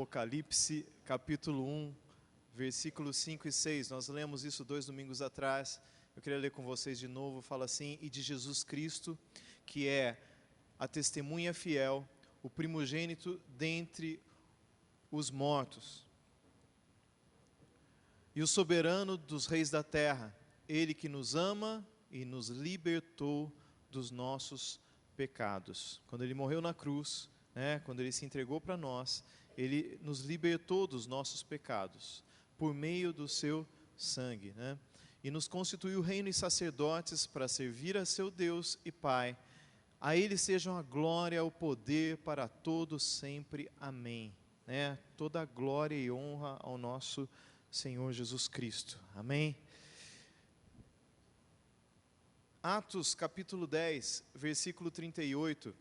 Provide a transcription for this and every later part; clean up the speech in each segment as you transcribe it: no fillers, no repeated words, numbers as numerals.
Apocalipse, capítulo 1, versículos 5 e 6. Nós lemos isso 2 domingos atrás. Eu queria ler com vocês de novo. Fala assim: e de Jesus Cristo, que é a testemunha fiel, o primogênito dentre os mortos, e o soberano dos reis da terra, ele que nos ama e nos libertou dos nossos pecados. Quando ele morreu na cruz, quando ele se entregou para nós, ele nos libertou dos nossos pecados, por meio do seu sangue, e nos constituiu reino e sacerdotes para servir a seu Deus e Pai. A ele sejam a glória, o poder para todos sempre. Amém. Toda a glória e honra ao nosso Senhor Jesus Cristo. Amém. Atos capítulo 10, versículo 38,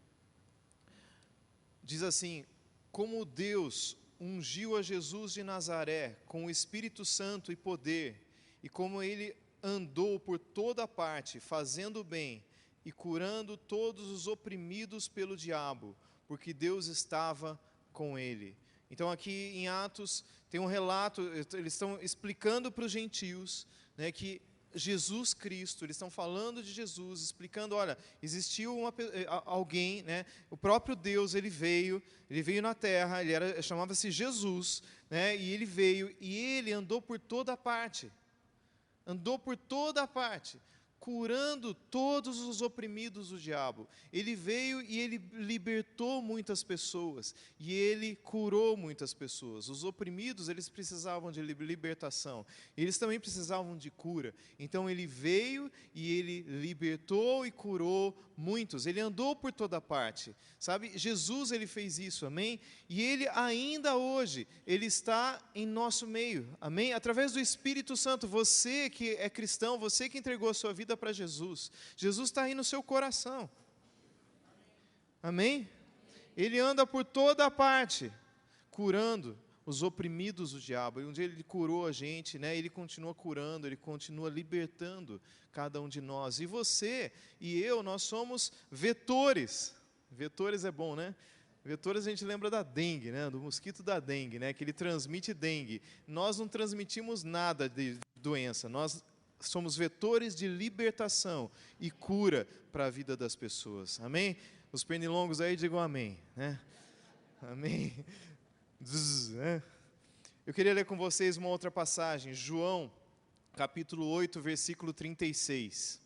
diz assim: como Deus ungiu a Jesus de Nazaré com o Espírito Santo e poder, e como ele andou por toda parte, fazendo o bem e curando todos os oprimidos pelo diabo, porque Deus estava com ele. Então aqui em Atos tem um relato, eles estão explicando para os gentios, que Jesus Cristo, eles estão falando de Jesus, explicando, olha, existiu alguém, o próprio Deus, ele veio na terra, chamava-se Jesus, e ele veio, e ele andou por toda parte, curando todos os oprimidos do diabo. Ele veio e ele libertou muitas pessoas, e ele curou muitas pessoas. Os oprimidos, eles precisavam de libertação, eles também precisavam de cura. Então ele veio e ele libertou e curou muitos. Ele andou por toda parte, sabe? Jesus, ele fez isso, amém? E ele ainda hoje, ele está em nosso meio, amém? Através do Espírito Santo, você que é cristão, você que entregou a sua vida para Jesus, Jesus está aí no seu coração, amém? Ele anda por toda parte, curando os oprimidos do diabo. E um dia ele curou a gente, ele continua curando, ele continua libertando cada um de nós. E você e eu, nós somos vetores. Vetores é bom, Vetores a gente lembra da dengue, do mosquito da dengue, que ele transmite dengue. Nós não transmitimos nada de doença, nós somos vetores de libertação e cura para a vida das pessoas, amém? Os pernilongos aí digam amém, amém? Eu queria ler com vocês uma outra passagem, João, capítulo 8, versículo 36.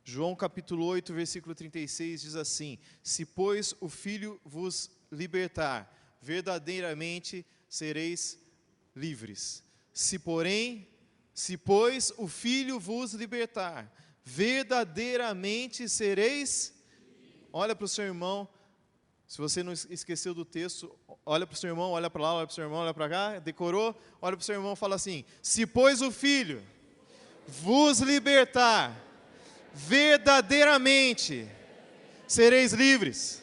João capítulo 8, versículo 36 diz assim: se pois o Filho vos libertar, verdadeiramente sereis livres. Se pois o Filho vos libertar, verdadeiramente sereis. Olha para o seu irmão, se você não esqueceu do texto, olha para o seu irmão, olha para lá, olha para o seu irmão, olha para cá, decorou, olha para o seu irmão e fala assim: se pois o Filho vos libertar, verdadeiramente sereis livres.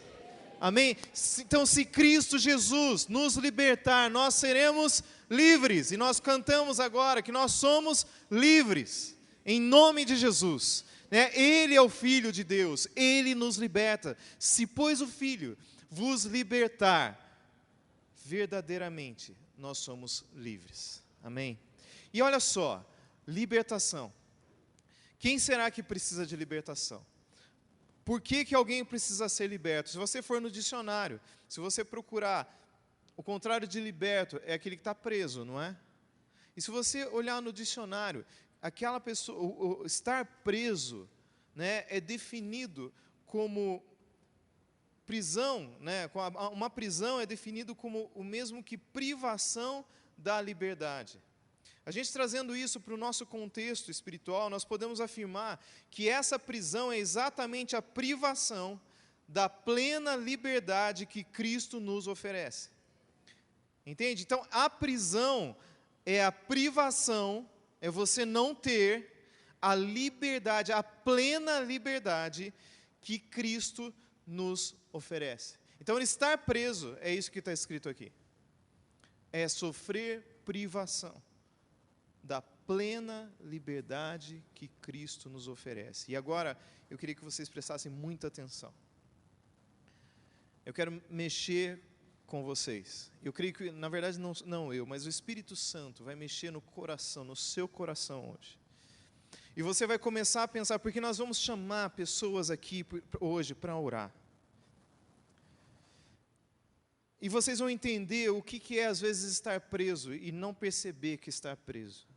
Amém? Então, se Cristo Jesus nos libertar, nós seremos livres. E nós cantamos agora que nós somos livres, em nome de Jesus. Ele é o Filho de Deus, Ele nos liberta. Se pois o Filho vos libertar, verdadeiramente nós somos livres. Amém? E olha só, libertação. Quem será que precisa de libertação? Por que alguém precisa ser liberto? Se você for no dicionário, se você procurar, o contrário de liberto é aquele que está preso, não é? E se você olhar no dicionário, aquela pessoa, o estar preso, é definido como prisão, uma prisão é definido como o mesmo que privação da liberdade. A gente trazendo isso para o nosso contexto espiritual, nós podemos afirmar que essa prisão é exatamente a privação da plena liberdade que Cristo nos oferece. Entende? Então, a prisão é a privação, é você não ter a liberdade, a plena liberdade que Cristo nos oferece. Então, estar preso, é isso que está escrito aqui. É sofrer privação da plena liberdade que Cristo nos oferece. E agora, eu queria que vocês prestassem muita atenção. eu quero mexer com vocês. Eu creio que, na verdade, não eu, mas o Espírito Santo vai mexer no coração, no seu coração hoje. E você vai começar a pensar, porque nós vamos chamar pessoas aqui hoje para orar. E vocês vão entender o que é, às vezes, estar preso e não perceber que está preso.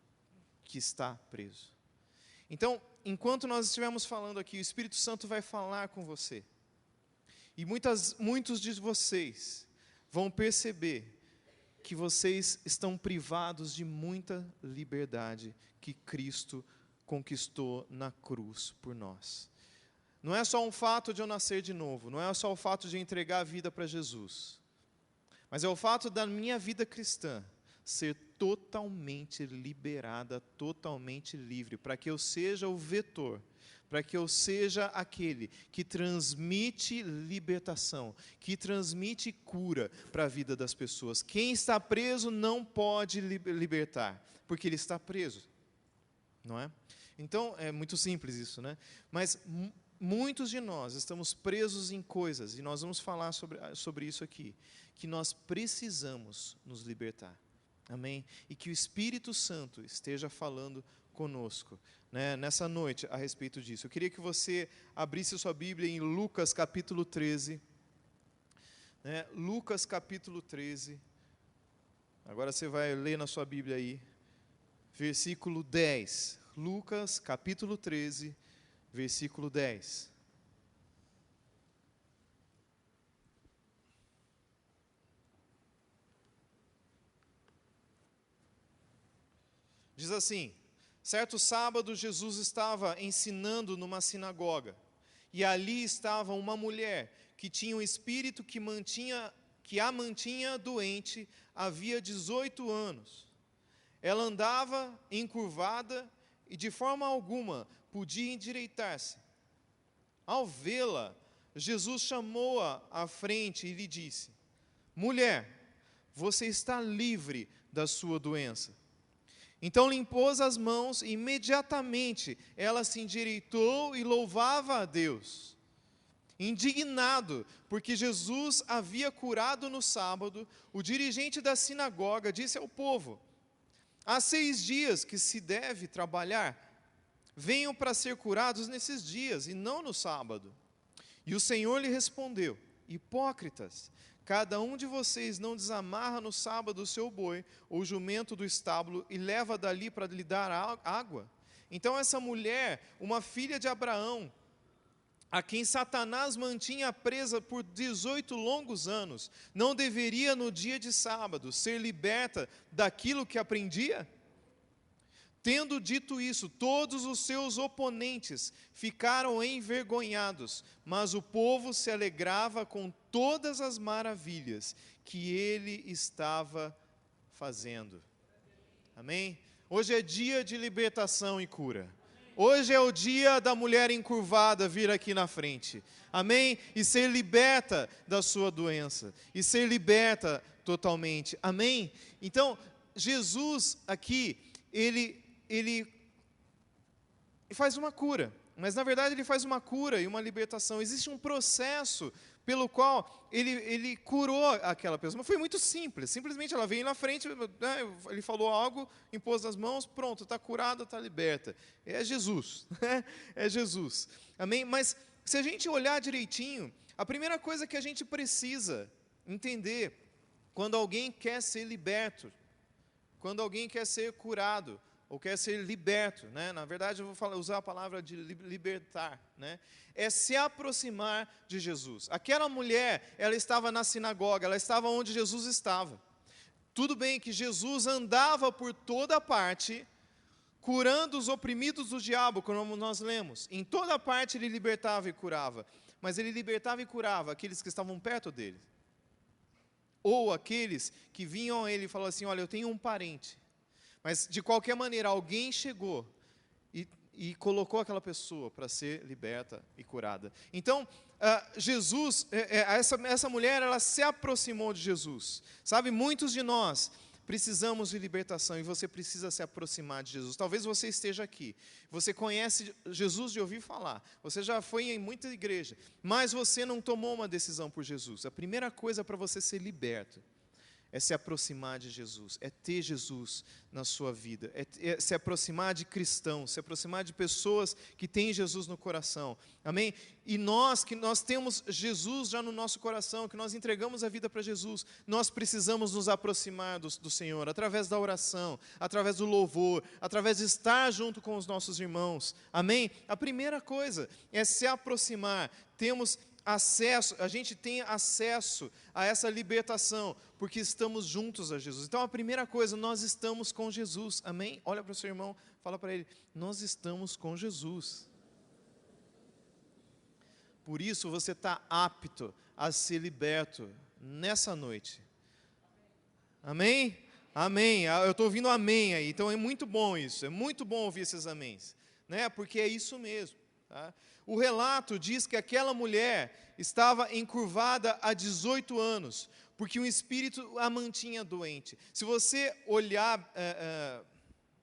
Então, enquanto nós estivermos falando aqui, o Espírito Santo vai falar com você. E muitos de vocês vão perceber que vocês estão privados de muita liberdade que Cristo conquistou na cruz por nós. Não é só um fato de eu nascer de novo, não é só o fato de eu entregar a vida para Jesus, mas é o fato da minha vida cristã ser totalmente liberada, totalmente livre, para que eu seja o vetor, para que eu seja aquele que transmite libertação, que transmite cura para a vida das pessoas. Quem está preso não pode libertar, porque ele está preso, não é? Então, é muito simples isso, né? Mas muitos de nós estamos presos em coisas, e nós vamos falar sobre isso aqui, que nós precisamos nos libertar. Amém? E que o Espírito Santo esteja falando conosco, né, nessa noite a respeito disso. Eu queria que você abrisse sua Bíblia em Lucas capítulo 13. Né, Lucas capítulo 13. Agora você vai ler na sua Bíblia aí, versículo 10. Lucas capítulo 13, versículo 10. Diz assim: certo sábado, Jesus estava ensinando numa sinagoga, e ali estava uma mulher que tinha um espírito que a mantinha doente havia 18 anos. Ela andava encurvada e de forma alguma podia endireitar-se. Ao vê-la, Jesus chamou-a à frente e lhe disse: mulher, você está livre da sua doença. Então lhe impôs as mãos e imediatamente ela se endireitou e louvava a Deus. Indignado, porque Jesus havia curado no sábado, o dirigente da sinagoga disse ao povo: há 6 dias que se deve trabalhar, venham para ser curados nesses dias e não no sábado. E o Senhor lhe respondeu: hipócritas, cada um de vocês não desamarra no sábado o seu boi ou jumento do estábulo e leva dali para lhe dar água? Então essa mulher, uma filha de Abraão, a quem Satanás mantinha presa por 18 longos anos, não deveria no dia de sábado ser liberta daquilo que aprendia? Tendo dito isso, todos os seus oponentes ficaram envergonhados, mas o povo se alegrava com todas as maravilhas que ele estava fazendo. Amém? Hoje é dia de libertação e cura. Hoje é o dia da mulher encurvada vir aqui na frente. Amém? E ser liberta da sua doença. E ser liberta totalmente. Amém? Então, Jesus aqui, ele faz uma cura, mas na verdade ele faz uma cura e uma libertação. Existe um processo pelo qual ele curou aquela pessoa. Mas foi muito simples, simplesmente ela veio na frente, né, ele falou algo, impôs as mãos, pronto, está curada, está liberta. É Jesus, é Jesus. Amém? Mas se a gente olhar direitinho, a primeira coisa que a gente precisa entender, quando alguém quer ser liberto, quando alguém quer ser curado, ou quer ser liberto, né? Na verdade eu vou usar a palavra de libertar, né? É se aproximar de Jesus. Aquela mulher, ela estava na sinagoga, ela estava onde Jesus estava. Tudo bem que Jesus andava por toda parte, curando os oprimidos do diabo, como nós lemos. Em toda parte ele libertava e curava, mas ele libertava e curava aqueles que estavam perto dele. Ou aqueles que vinham a ele e falavam assim: olha, eu tenho um parente. Mas, de qualquer maneira, alguém chegou e colocou aquela pessoa para ser liberta e curada. Então, Jesus, essa mulher, ela se aproximou de Jesus. Sabe, muitos de nós precisamos de libertação e você precisa se aproximar de Jesus. Talvez você esteja aqui, você conhece Jesus de ouvir falar, você já foi em muita igreja, mas você não tomou uma decisão por Jesus. A primeira coisa para você ser liberto é se aproximar de Jesus, é ter Jesus na sua vida, é se aproximar de cristãos, se aproximar de pessoas que têm Jesus no coração, amém? E nós, que nós temos Jesus já no nosso coração, que nós entregamos a vida para Jesus, nós precisamos nos aproximar do Senhor, através da oração, através do louvor, através de estar junto com os nossos irmãos, amém? A primeira coisa é se aproximar, a gente tem acesso a essa libertação, porque estamos juntos a Jesus. Então a primeira coisa, nós estamos com Jesus, amém? Olha para o seu irmão, fala para ele, nós estamos com Jesus. Por isso você está apto a ser liberto nessa noite. Amém? Amém. Eu estou ouvindo amém aí, então é muito bom isso, é muito bom ouvir esses améns, né? Porque é isso mesmo, tá? O relato diz que aquela mulher estava encurvada há 18 anos, porque um espírito a mantinha doente. Se você olhar,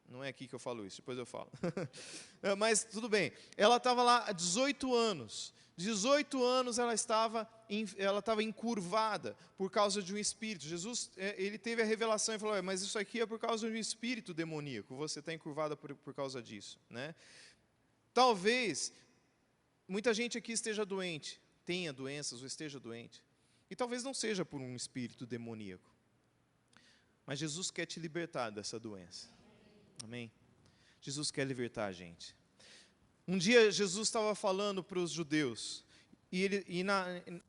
não é aqui que eu falo isso, depois eu falo, mas tudo bem, ela estava lá há 18 anos, 18 anos ela estava encurvada por causa de um espírito. Jesus, ele teve a revelação e falou, mas isso aqui é por causa de um espírito demoníaco, você está encurvada por causa disso, né? Talvez muita gente aqui esteja doente, tenha doenças ou esteja doente. E talvez não seja por um espírito demoníaco. Mas Jesus quer te libertar dessa doença. Amém? Jesus quer libertar a gente. Um dia Jesus estava falando para os judeus.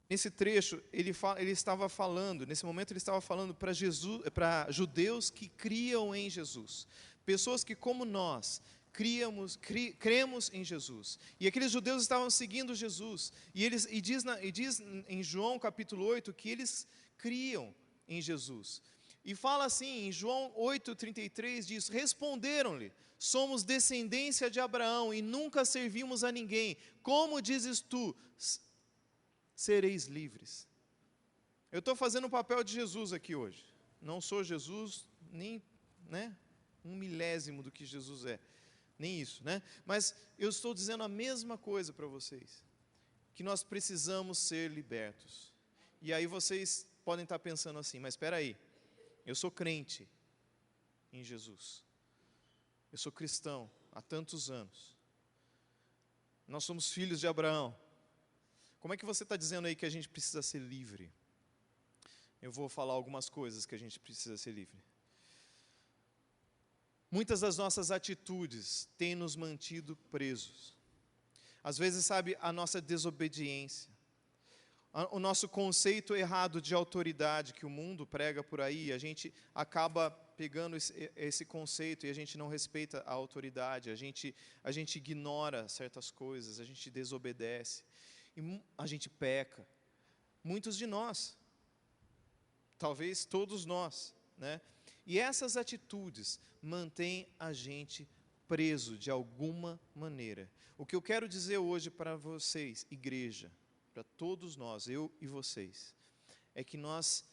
Nesse trecho, ele estava falando, nesse momento ele estava falando para judeus que criam em Jesus. Pessoas que, como nós, cremos em Jesus. E aqueles judeus estavam seguindo Jesus. E diz em João capítulo 8 que eles criam em Jesus. E fala assim, em João 8,33 diz, responderam-lhe, somos descendência de Abraão e nunca servimos a ninguém. Como dizes tu, sereis livres? Eu estou fazendo o papel de Jesus aqui hoje. Não sou Jesus, nem um milésimo do que Jesus é. Nem isso, né? Mas eu estou dizendo a mesma coisa para vocês, que nós precisamos ser libertos. E aí vocês podem estar pensando assim, mas espera aí, eu sou crente em Jesus, eu sou cristão há tantos anos, nós somos filhos de Abraão, como é que você está dizendo aí que a gente precisa ser livre? Eu vou falar algumas coisas que a gente precisa ser livre. Muitas das nossas atitudes têm nos mantido presos. Às vezes, sabe, a nossa desobediência, o nosso conceito errado de autoridade que o mundo prega por aí, a gente acaba pegando esse conceito e a gente não respeita a autoridade, a gente ignora certas coisas, a gente desobedece, e a gente peca. Muitos de nós, talvez todos nós, né? E essas atitudes mantêm a gente preso de alguma maneira. O que eu quero dizer hoje para vocês, igreja, para todos nós, eu e vocês, é que nós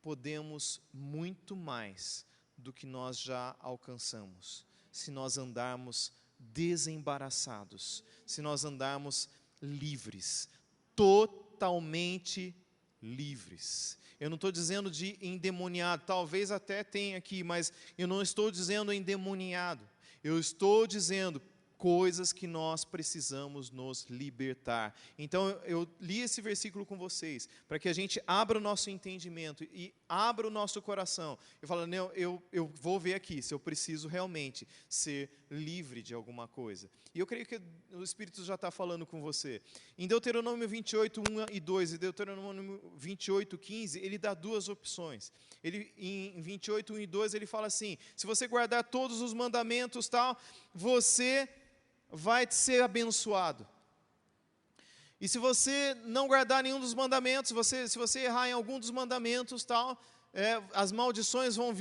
podemos muito mais do que nós já alcançamos, se nós andarmos desembaraçados, se nós andarmos livres, totalmente livres. Eu não estou dizendo de endemoniado, talvez até tenha aqui, mas eu não estou dizendo endemoniado. Eu estou dizendo coisas que nós precisamos nos libertar. Então eu li esse versículo com vocês, para que a gente abra o nosso entendimento e abra o nosso coração. Eu falo, não, eu vou ver aqui se eu preciso realmente ser livre de alguma coisa. E eu creio que o Espírito já está falando com você. Em Deuteronômio 28, 1 e 2 e Deuteronômio 28, 15, ele dá duas opções. Em 28, 1 e 2, ele fala assim, se você guardar todos os mandamentos, tal, você vai ser abençoado. E se você não guardar nenhum dos mandamentos, se você errar em algum dos mandamentos, tal, as maldições vão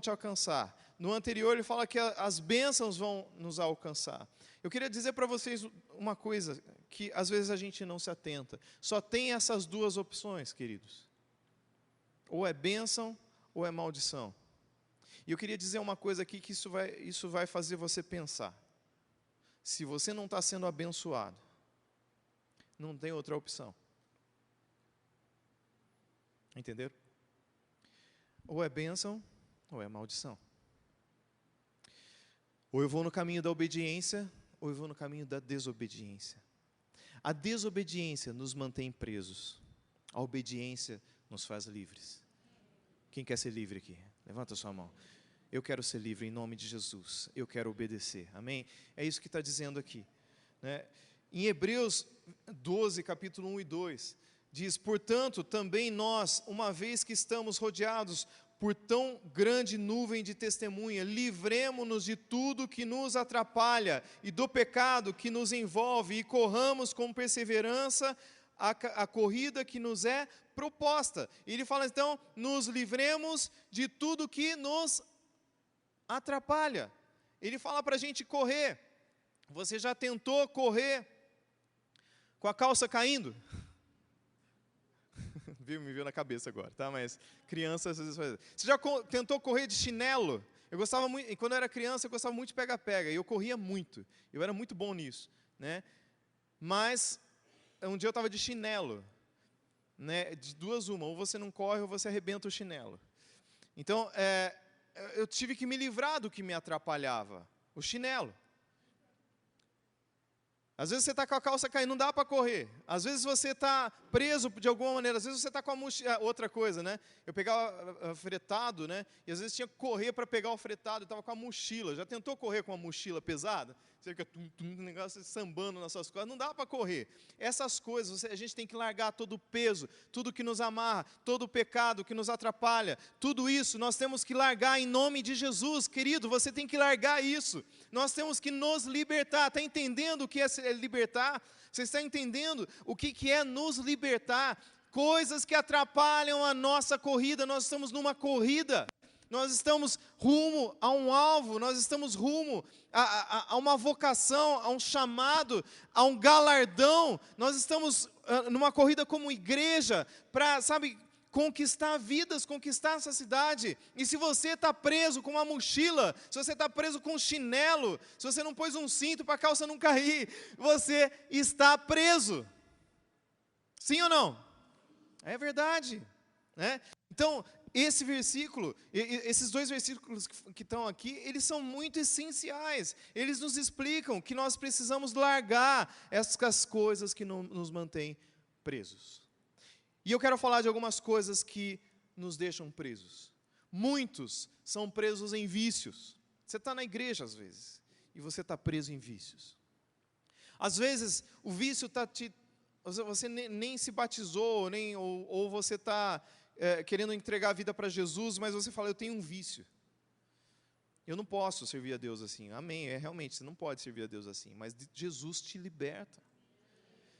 te alcançar. No anterior ele fala que as bênçãos vão nos alcançar. Eu queria dizer para vocês uma coisa, que às vezes a gente não se atenta. Só tem essas duas opções, queridos. Ou é bênção, ou é maldição. E eu queria dizer uma coisa aqui que isso vai fazer você pensar. Se você não está sendo abençoado, não tem outra opção. Entenderam? Ou é bênção, ou é maldição. Ou eu vou no caminho da obediência, ou eu vou no caminho da desobediência. A desobediência nos mantém presos. A obediência nos faz livres. Quem quer ser livre aqui? Levanta a sua mão. Eu quero ser livre em nome de Jesus. Eu quero obedecer. Amém? É isso que está dizendo aqui, né? Em Hebreus 12, capítulo 1 e 2, diz: portanto, também nós, uma vez que estamos rodeados por tão grande nuvem de testemunha, livremo-nos de tudo que nos atrapalha e do pecado que nos envolve, e corramos com perseverança a corrida que nos é proposta. E ele fala, então, nos livremos de tudo que nos atrapalha. Ele fala para a gente correr. Você já tentou correr com a calça caindo? Me viu na cabeça agora, tá? Mas criança às vezes faz. Você já tentou correr de chinelo? Eu gostava muito, e quando eu era criança, eu gostava muito de pega-pega, e eu corria muito. Eu era muito bom nisso, né? Mas um dia eu estava de chinelo, né? De duas uma, ou você não corre ou você arrebenta o chinelo. Então, eu tive que me livrar do que me atrapalhava, o chinelo. Às vezes você está com a calça caindo, não dá para correr. Às vezes você está preso de alguma maneira. Às vezes você está com a mochila. Outra coisa, né? Eu pegava fretado, né? E às vezes tinha que correr para pegar o fretado. Eu estava com a mochila. Já tentou correr com uma mochila pesada? Você fica um negócio sambando nas suas costas. Não dá para correr. Essas coisas, a gente tem que largar todo o peso, tudo que nos amarra, todo o pecado que nos atrapalha. Tudo isso nós temos que largar em nome de Jesus. Querido, você tem que largar isso. Nós temos que nos libertar. Está entendendo o que é libertar? Você está entendendo o que é nos libertar? Coisas que atrapalham a nossa corrida. Nós estamos numa corrida. Nós estamos rumo a um alvo, nós estamos rumo a uma vocação, a um chamado, a um galardão. Nós estamos numa corrida como igreja para, conquistar vidas, conquistar essa cidade. E se você está preso com uma mochila, se você está preso com um chinelo, se você não pôs um cinto para a calça não cair, você está preso. Sim ou não? É verdade, né? Então, esse versículo, esses dois versículos que estão aqui, eles são muito essenciais. Eles nos explicam que nós precisamos largar essas coisas que nos mantêm presos. E eu quero falar de algumas coisas que nos deixam presos. Muitos são presos em vícios. Você está na igreja às vezes, e você está preso em vícios. Às vezes, o vício está você nem se batizou, ou você está querendo entregar a vida para Jesus, mas você fala, eu tenho um vício. Eu não posso servir a Deus assim. Amém, realmente, você não pode servir a Deus assim, mas Jesus te liberta.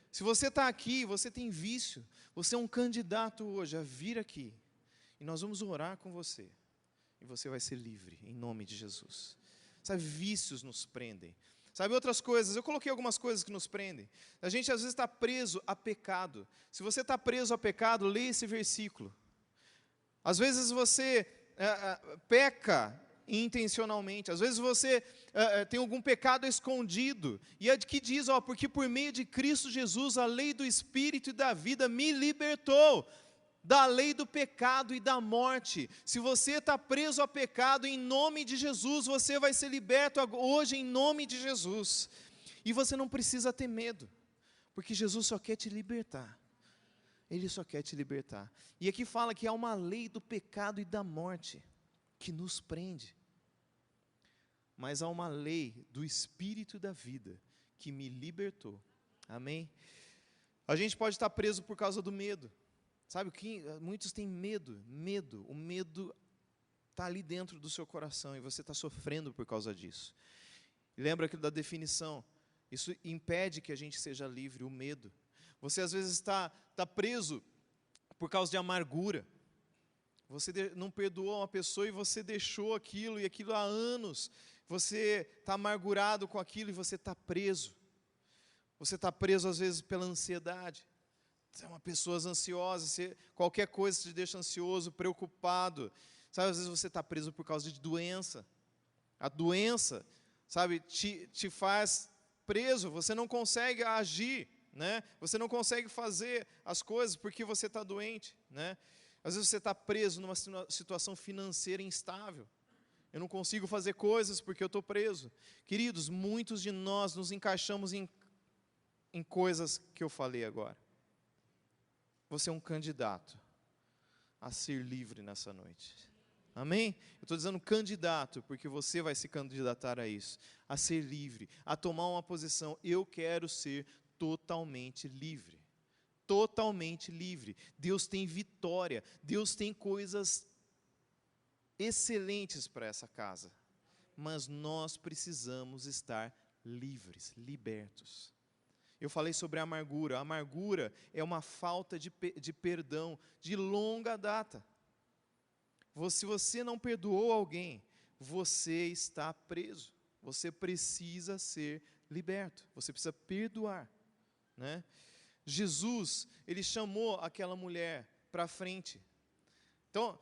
Se você está aqui, você tem vício, você é um candidato hoje a vir aqui, e nós vamos orar com você, e você vai ser livre, em nome de Jesus. Sabe, vícios nos prendem. Sabe, outras coisas, eu coloquei algumas coisas que nos prendem. A gente às vezes está preso a pecado. Se você está preso a pecado, leia esse versículo. Às vezes você peca intencionalmente, às vezes você tem algum pecado escondido, e é de que diz, porque por meio de Cristo Jesus, a lei do Espírito e da vida me libertou da lei do pecado e da morte. Se você está preso a pecado, em nome de Jesus, você vai ser liberto hoje em nome de Jesus, e você não precisa ter medo, porque Jesus só quer te libertar. Ele só quer te libertar. E aqui fala que há uma lei do pecado e da morte que nos prende. Mas há uma lei do Espírito e da vida que me libertou. Amém? A gente pode estar preso por causa do medo. Sabe o que? Muitos têm medo. O medo está ali dentro do seu coração e você está sofrendo por causa disso. Lembra da definição? Isso impede que a gente seja livre, o medo. Você às vezes está preso por causa de amargura. Você não perdoou uma pessoa e você deixou aquilo, e aquilo há anos. Você está amargurado com aquilo e você está preso. Você está preso às vezes pela ansiedade. Você é uma pessoa ansiosa, qualquer coisa te deixa ansioso, preocupado. Sabe, às vezes você está preso por causa de doença. A doença, sabe, te faz preso, você não consegue agir, né? Você não consegue fazer as coisas porque você está doente, né? Às vezes você está preso numa situação financeira instável. Eu não consigo fazer coisas porque eu estou preso. Queridos, muitos de nós nos encaixamos em coisas que eu falei agora. Você é um candidato a ser livre nessa noite. Amém? Eu estou dizendo candidato, porque você vai se candidatar a isso, a ser livre, a tomar uma posição. Eu quero ser totalmente livre. Totalmente livre. Deus tem vitória. Deus tem coisas excelentes para essa casa. Mas nós precisamos estar livres, libertos. Eu falei sobre a amargura. A amargura é uma falta de perdão de longa data. Se você não perdoou alguém, você está preso. Você precisa ser liberto. Você precisa perdoar, né? Jesus, ele chamou aquela mulher para frente. Então,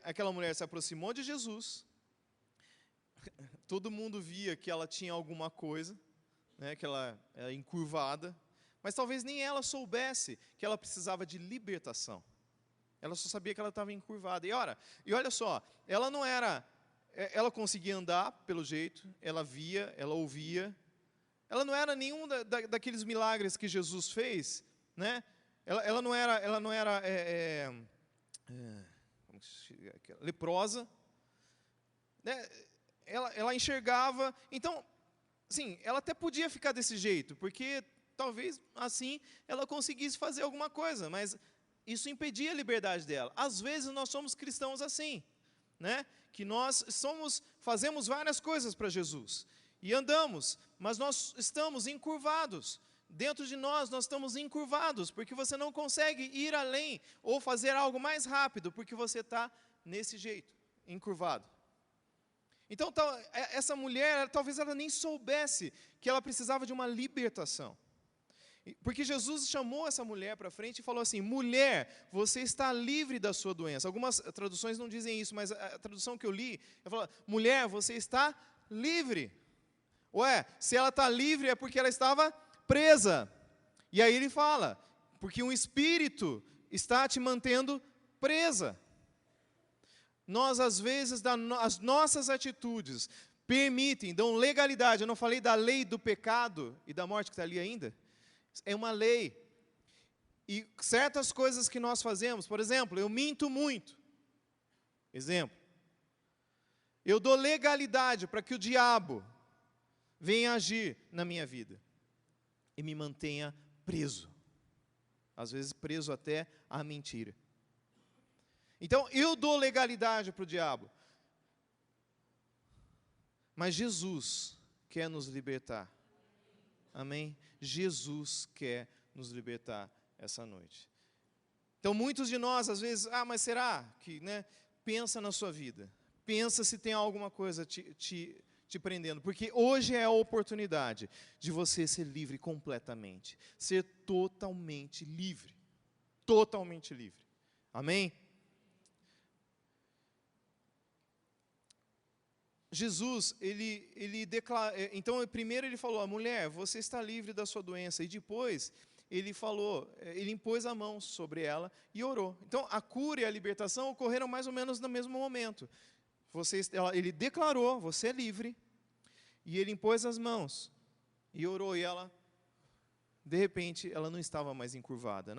aquela mulher se aproximou de Jesus. Todo mundo via que ela tinha alguma coisa, né, que ela era encurvada, mas talvez nem ela soubesse que ela precisava de libertação. Ela só sabia que ela estava encurvada. E olha só, ela não era, ela conseguia andar pelo jeito, ela via, ela ouvia. Ela não era nenhum daqueles milagres que Jesus fez, né? Ela não era leprosa, né? Ela enxergava. Então, sim, ela até podia ficar desse jeito, porque talvez assim ela conseguisse fazer alguma coisa, mas isso impedia a liberdade dela. Às vezes nós somos cristãos assim, né? Que nós fazemos várias coisas para Jesus e andamos, mas nós estamos encurvados. Dentro de nós estamos encurvados, porque você não consegue ir além ou fazer algo mais rápido, porque você está nesse jeito, encurvado. Então, essa mulher, talvez ela nem soubesse que ela precisava de uma libertação. Porque Jesus chamou essa mulher para frente e falou assim: mulher, você está livre da sua doença. Algumas traduções não dizem isso, mas a tradução que eu li, ela fala: mulher, você está livre. Ué, se ela está livre é porque ela estava presa. E aí ele fala: porque um espírito está te mantendo presa. Nós, às vezes, as nossas atitudes permitem, dão legalidade. Eu não falei da lei do pecado e da morte que está ali ainda? É uma lei. E certas coisas que nós fazemos, por exemplo, eu minto muito. Exemplo. Eu dou legalidade para que o diabo venha agir na minha vida e me mantenha preso. Às vezes preso até à mentira. Então, eu dou legalidade para o diabo. Mas Jesus quer nos libertar. Amém? Jesus quer nos libertar essa noite. Então, muitos de nós, às vezes, mas será que, né? Pensa na sua vida. Pensa se tem alguma coisa te prendendo. Porque hoje é a oportunidade de você ser livre completamente. Ser totalmente livre. Totalmente livre. Amém? Jesus, ele declara, então primeiro ele falou: a mulher, você está livre da sua doença, e depois ele falou, ele impôs a mão sobre ela e orou. Então a cura e a libertação ocorreram mais ou menos no mesmo momento. Ele declarou: você é livre, e ele impôs as mãos e orou, e ela, de repente, ela não estava mais encurvada.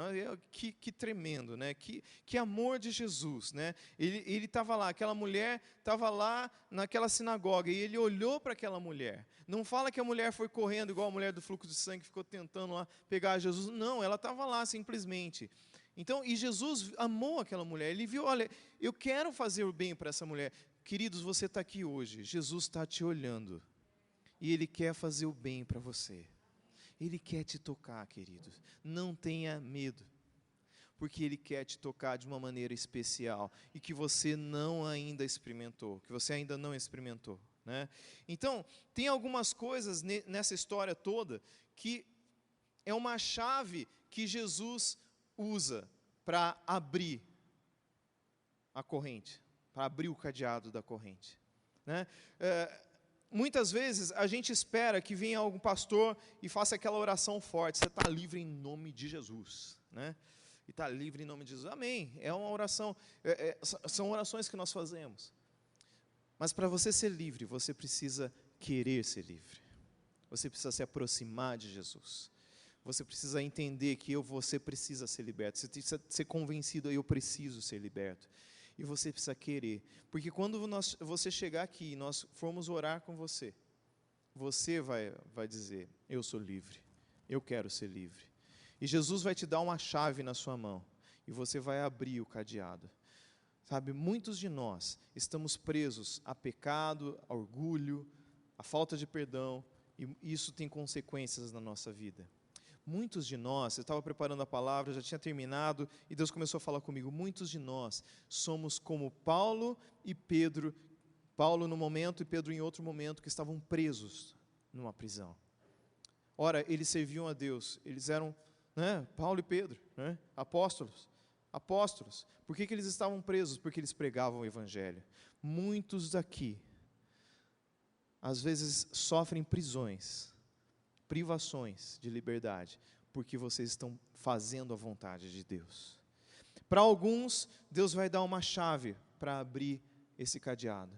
Que tremendo, né? Que amor de Jesus, né? Ele estava lá, aquela mulher estava lá naquela sinagoga, e ele olhou para aquela mulher. Não fala que a mulher foi correndo, igual a mulher do fluxo de sangue, ficou tentando lá pegar Jesus. Não, ela estava lá simplesmente. Então, e Jesus amou aquela mulher. Ele viu: olha, eu quero fazer o bem para essa mulher. Queridos, você está aqui hoje, Jesus está te olhando, e Ele quer fazer o bem para você. Ele quer te tocar, querido. Não tenha medo, porque Ele quer te tocar de uma maneira especial e que você ainda experimentou, que você ainda não experimentou, né? Então, tem algumas coisas nessa história toda que é uma chave que Jesus usa para abrir a corrente. para abrir o cadeado da corrente. Né? Muitas vezes a gente espera que venha algum pastor e faça aquela oração forte, você está livre em nome de Jesus, né? E está livre em nome de Jesus, amém, é uma oração, são orações que nós fazemos, mas para você ser livre, você precisa querer ser livre, você precisa se aproximar de Jesus, você precisa entender que você precisa ser liberto, você precisa ser convencido, eu preciso ser liberto. E você precisa querer, porque quando você chegar aqui e nós formos orar com você, você vai dizer, eu sou livre, eu quero ser livre. E Jesus vai te dar uma chave na sua mão, e você vai abrir o cadeado. Sabe, muitos de nós estamos presos a pecado, a orgulho, a falta de perdão, e isso tem consequências na nossa vida. Muitos de nós, eu estava preparando a palavra, já tinha terminado, e Deus começou a falar comigo, muitos de nós somos como Paulo e Pedro, Paulo num momento e Pedro em outro momento, que estavam presos numa prisão. Ora, eles serviam a Deus, eles eram, né, Paulo e Pedro, né, apóstolos. Por que eles estavam presos? Porque eles pregavam o Evangelho. Muitos daqui, às vezes, sofrem prisões, privações de liberdade, porque vocês estão fazendo a vontade de Deus. Para alguns, Deus vai dar uma chave para abrir esse cadeado.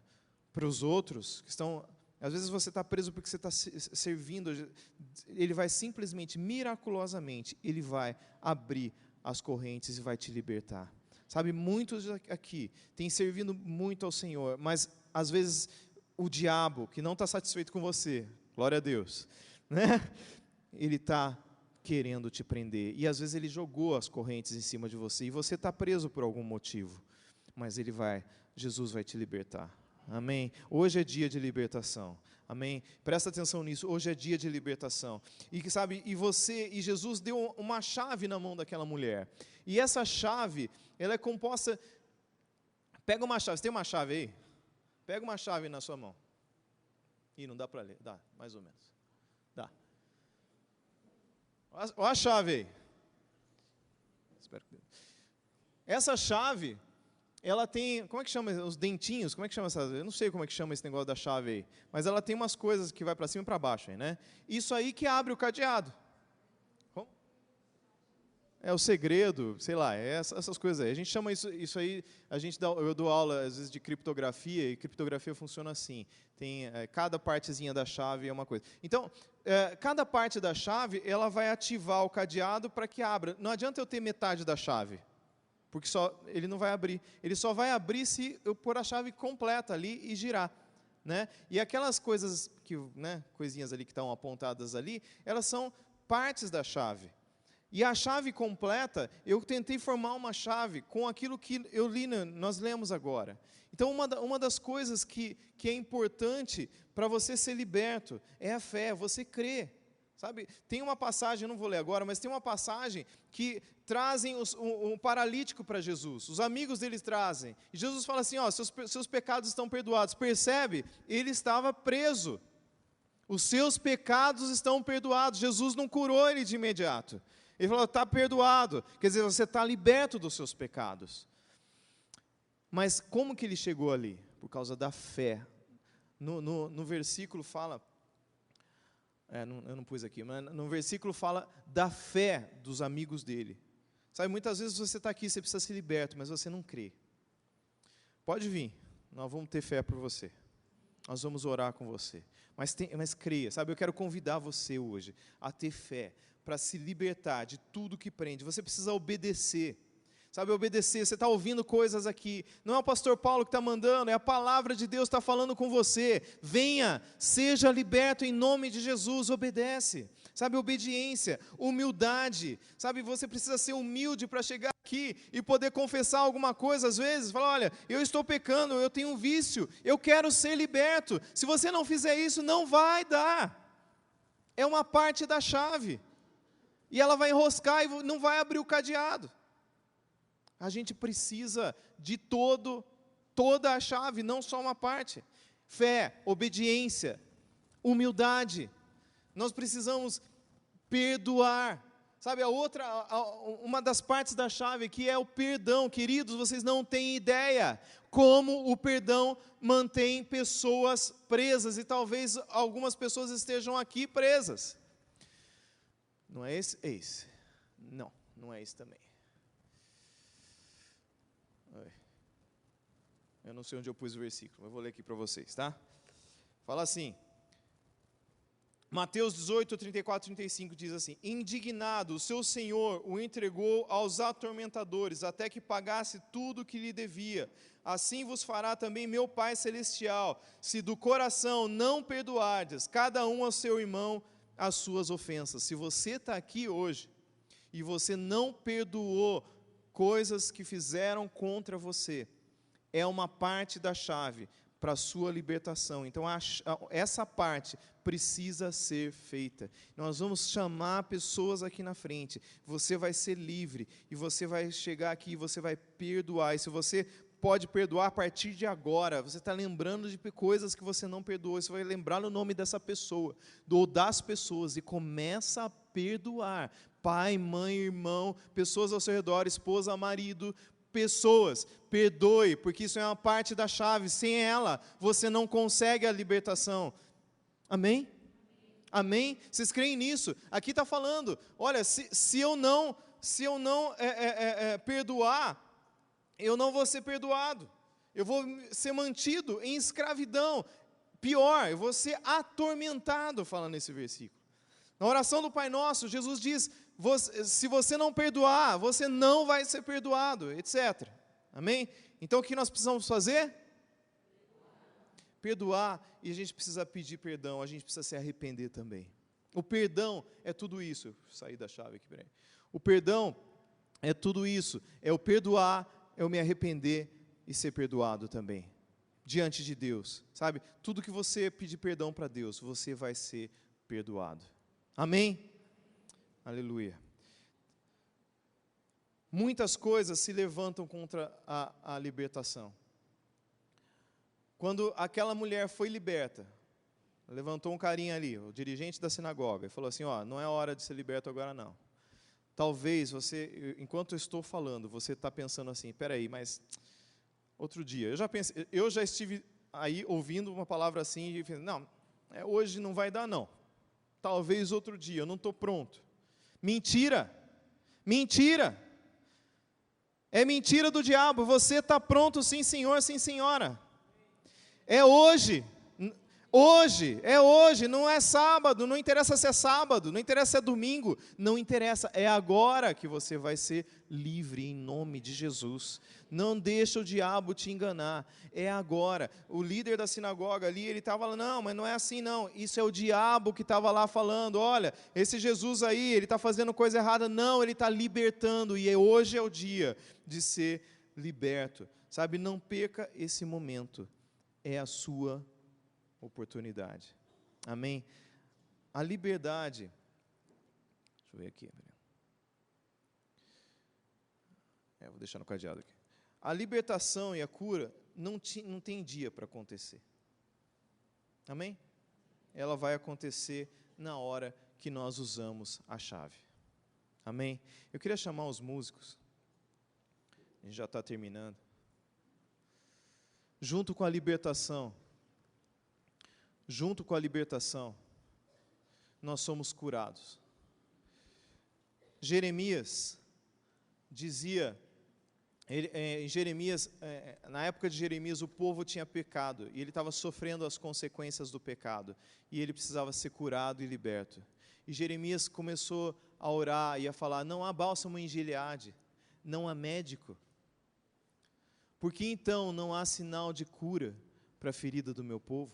Para os outros, que estão, às vezes você está preso porque você está servindo, Ele vai simplesmente, miraculosamente, Ele vai abrir as correntes e vai te libertar. Sabe, muitos aqui têm servido muito ao Senhor, mas às vezes o diabo, que não está satisfeito com você, glória a Deus, né? Ele está querendo te prender, e às vezes ele jogou as correntes em cima de você, e você está preso por algum motivo, mas Jesus vai te libertar, amém? Hoje é dia de libertação, amém? Presta atenção nisso, hoje é dia de libertação, e sabe, e Jesus deu uma chave na mão daquela mulher, e essa chave, ela é composta, pega uma chave, você tem uma chave aí? Pega uma chave na sua mão, não dá para ler, dá, mais ou menos. Dá. Olha a chave aí. Essa chave, ela tem, como é que chama os dentinhos? Como é que chama essa? Eu não sei como é que chama esse negócio da chave aí, mas ela tem umas coisas que vai para cima e para baixo aí, né? Isso aí que abre o cadeado. Como? É o segredo, sei lá, essas coisas aí. A gente chama isso aí, eu dou aula às vezes de criptografia, e criptografia funciona assim. Tem cada partezinha da chave é uma coisa. Então, cada parte da chave, ela vai ativar o cadeado para que abra. Não adianta eu ter metade da chave, porque ele não vai abrir. Ele só vai abrir se eu pôr a chave completa ali e girar, né? E aquelas coisas coisinhas ali que estão apontadas ali, elas são partes da chave. E a chave completa, eu tentei formar uma chave com aquilo que nós lemos agora. Então, uma das coisas que é importante para você ser liberto é a fé, você crê. Sabe? Tem uma passagem, eu não vou ler agora, mas tem uma passagem que trazem um paralítico para Jesus. Os amigos deles trazem. E Jesus fala assim, seus pecados estão perdoados. Percebe? Ele estava preso. Os seus pecados estão perdoados. Jesus não curou ele de imediato. Ele falou, está perdoado, quer dizer, você está liberto dos seus pecados. Mas como que ele chegou ali? Por causa da fé. No versículo fala, eu não pus aqui, mas no versículo fala da fé dos amigos dele. Sabe, muitas vezes você está aqui, você precisa ser liberto, mas você não crê. Pode vir, nós vamos ter fé por você. Nós vamos orar com você. Mas creia, sabe, eu quero convidar você hoje a ter fé, para se libertar de tudo que prende. Você precisa obedecer, sabe, obedecer. Você está ouvindo coisas aqui, não é o pastor Paulo que está mandando, é a palavra de Deus que está falando com você. Venha, seja liberto em nome de Jesus, obedece, sabe, obediência, humildade, sabe, você precisa ser humilde para chegar aqui e poder confessar alguma coisa, às vezes, falar, olha, eu estou pecando, eu tenho um vício, eu quero ser liberto. Se você não fizer isso, não vai dar, é uma parte da chave, e ela vai enroscar e não vai abrir o cadeado. A gente precisa de toda a chave, não só uma parte. Fé, obediência, humildade. Nós precisamos perdoar. Sabe, uma das partes da chave aqui é o perdão. Queridos, vocês não têm ideia como o perdão mantém pessoas presas, e talvez algumas pessoas estejam aqui presas. Não é esse? É esse. Não, não é esse também. Eu não sei onde eu pus o versículo, mas eu vou ler aqui para vocês, tá? Fala assim, Mateus 18, 34 e 35 diz assim: indignado, o seu senhor o entregou aos atormentadores, até que pagasse tudo o que lhe devia. Assim vos fará também meu Pai Celestial, se do coração não perdoardes, cada um ao seu irmão, as suas ofensas. Se você está aqui hoje, e você não perdoou coisas que fizeram contra você, é uma parte da chave para a sua libertação. Então, essa parte precisa ser feita. Nós vamos chamar pessoas aqui na frente. Você vai ser livre, e você vai chegar aqui e você vai perdoar. E se você pode perdoar a partir de agora, você está lembrando de coisas que você não perdoou, você vai lembrar o nome dessa pessoa, ou das pessoas, e começa a perdoar. Pai, mãe, irmão, pessoas ao seu redor, esposa, marido, pessoas, perdoe, porque isso é uma parte da chave. Sem ela, você não consegue a libertação. Amém? Amém? Vocês creem nisso? Aqui está falando, olha, se eu não perdoar, eu não vou ser perdoado. Eu vou ser mantido em escravidão. Pior, eu vou ser atormentado, fala nesse versículo. Na oração do Pai Nosso, Jesus diz, se você não perdoar, você não vai ser perdoado, etc. Amém? Então o que nós precisamos fazer? Perdoar, e a gente precisa pedir perdão, a gente precisa se arrepender também. O perdão é tudo isso. Eu saí da chave aqui, peraí. O perdão é tudo isso. É o perdoar, é o me arrepender e ser perdoado também. Diante de Deus, sabe? Tudo que você pedir perdão para Deus, você vai ser perdoado. Amém? Aleluia. Muitas coisas se levantam contra a libertação. Quando aquela mulher foi liberta, levantou um carinha ali, o dirigente da sinagoga, e falou assim, não é hora de ser liberto agora não. Talvez você, enquanto eu estou falando, você está pensando assim, peraí, mas outro dia, eu já estive aí ouvindo uma palavra assim, e falei, não, hoje não vai dar não. Talvez outro dia, eu não estou pronto. Mentira! Mentira! É mentira do diabo, você está pronto sim senhor, sim senhora. É hoje, é hoje, não é sábado, não interessa se é sábado, não interessa se é domingo, não interessa, é agora que você vai ser livre em nome de Jesus. Não deixa o diabo te enganar, é agora. O líder da sinagoga ali, ele estava falando, não, mas não é assim não, isso é o diabo que estava lá falando, olha, esse Jesus aí, ele está fazendo coisa errada, não, ele está libertando, e hoje é o dia de ser liberto, sabe, não perca esse momento, é a sua oportunidade, amém? A liberdade, deixa eu ver aqui, vou deixar no cadeado aqui. A libertação e a cura não tem dia para acontecer, amém? Ela vai acontecer na hora que nós usamos a chave, amém? Eu queria chamar os músicos, a gente já está terminando. Junto com a libertação, nós somos curados. Jeremias dizia, na época de Jeremias, o povo tinha pecado, e ele estava sofrendo as consequências do pecado, e ele precisava ser curado e liberto. E Jeremias começou a orar e a falar, não há bálsamo em Gileade, não há médico. Por que então não há sinal de cura para a ferida do meu povo?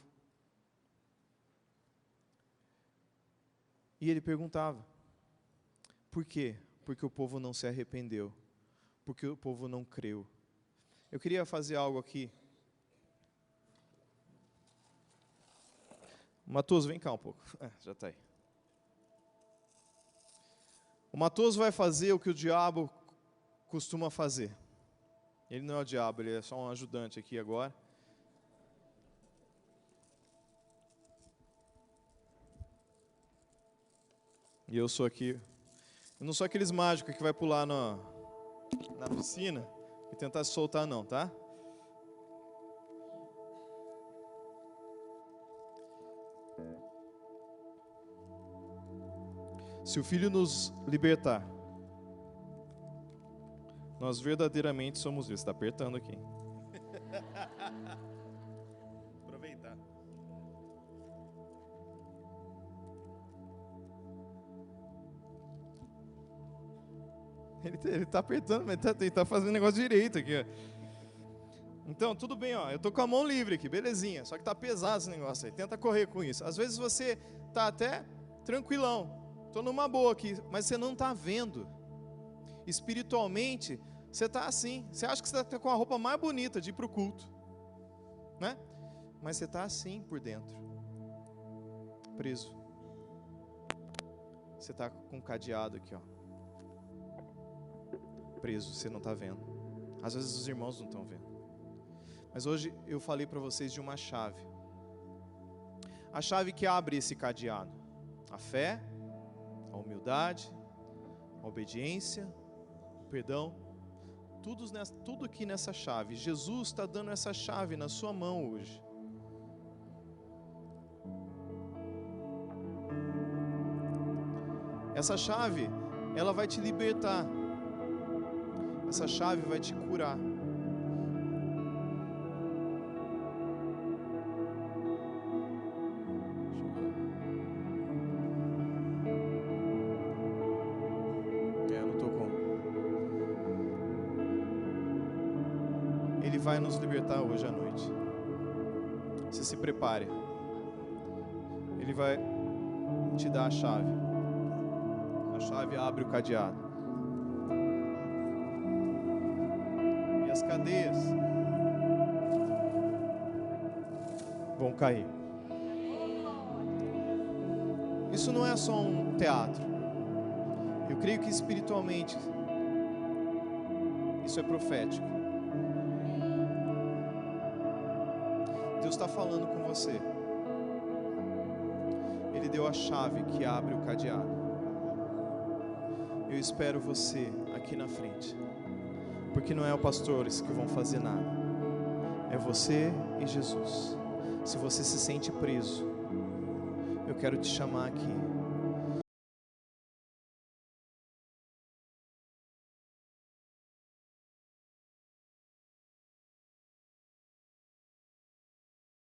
E ele perguntava, por quê? Porque o povo não se arrependeu, porque o povo não creu. Eu queria fazer algo aqui. Matoso, vem cá um pouco. Já está aí. O Matoso vai fazer o que o diabo costuma fazer. Ele não é o diabo, ele é só um ajudante aqui agora. E eu sou aqui. Eu não sou aqueles mágicos que vai pular na piscina e tentar se soltar não, tá? Se o Filho nos libertar, nós verdadeiramente somos livres. Você está apertando aqui. Aproveitar. Ele tá apertando, mas ele tá fazendo negócio direito aqui, ó. Então, tudo bem, ó. Eu tô com a mão livre aqui, belezinha. Só que tá pesado esse negócio aí. Tenta correr com isso. Às vezes você tá até tranquilão. Tô numa boa aqui, mas você não tá vendo. Espiritualmente, você tá assim. Você acha que você tá com a roupa mais bonita de ir pro culto, né? Mas você tá assim por dentro. Preso. Você tá com um cadeado aqui, ó. Preso, você não está vendo. Às vezes os irmãos não estão vendo. Mas hoje eu falei para vocês de uma chave. A chave que abre esse cadeado. A fé, a humildade, a obediência, o perdão. Tudo aqui nessa chave. Jesus está dando essa chave na sua mão hoje. Essa chave, ela vai te libertar. Essa chave vai te curar. Não tô com. Ele vai nos libertar hoje à noite. Você se prepare. Ele vai te dar a chave. A chave abre o cadeado. As cadeias vão cair. Isso não é só um teatro. Eu creio que espiritualmente isso é profético. Deus está falando com você. Ele deu a chave que abre o cadeado. Eu espero você aqui na frente. Porque não é os pastores que vão fazer nada. É você e Jesus. Se você se sente preso, eu quero te chamar aqui.